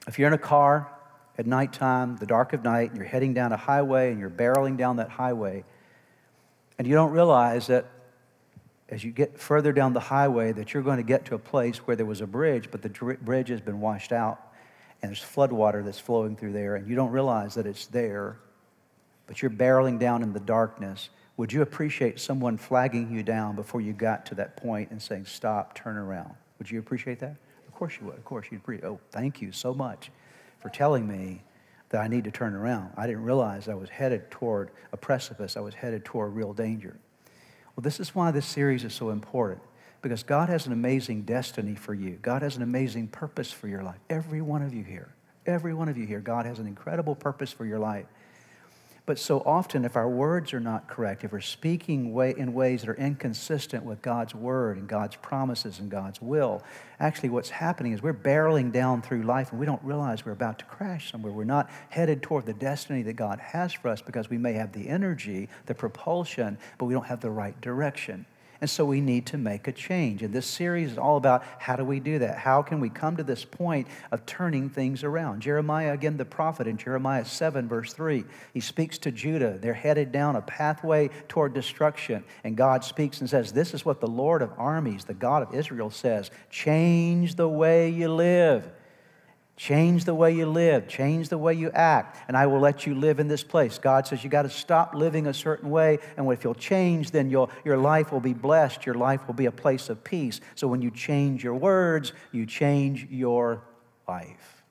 If you're in a car at nighttime, the dark of night, and you're heading down a highway and you're barreling down that highway, and you don't realize that as you get further down the highway that you're going to get to a place where there was a bridge, but the bridge has been washed out and there's flood water that's flowing through there, and you don't realize that it's there, but you're barreling down in the darkness. Would you appreciate someone flagging you down before you got to that point and saying, stop, turn around? Would you appreciate that? Of course you would. Of course you'd appreciate. Oh, thank you so much for telling me that I need to turn around. I didn't realize I was headed toward a precipice. I was headed toward real danger. Well, this is why this series is so important, because God has an amazing destiny for you. God has an amazing purpose for your life. Every one of you here, God has an incredible purpose for your life. But so often, if our words are not correct, if we're speaking in ways that are inconsistent with God's word and God's promises and God's will, actually what's happening is we're barreling down through life and we don't realize we're about to crash somewhere. We're not headed toward the destiny that God has for us because we may have the energy, the propulsion, but we don't have the right direction. And so we need to make a change. And this series is all about how do we do that? How can we come to this point of turning things around? Jeremiah, again, the prophet, in Jeremiah 7, verse 3, he speaks to Judah. They're headed down a pathway toward destruction. And God speaks and says, this is what the Lord of armies, the God of Israel, says. Change the way you live. Change the way you live. Change the way you act. And I will let you live in this place. God says you got to stop living a certain way. And if you'll change, then your life will be blessed. Your life will be a place of peace. So when you change your words, you change your life.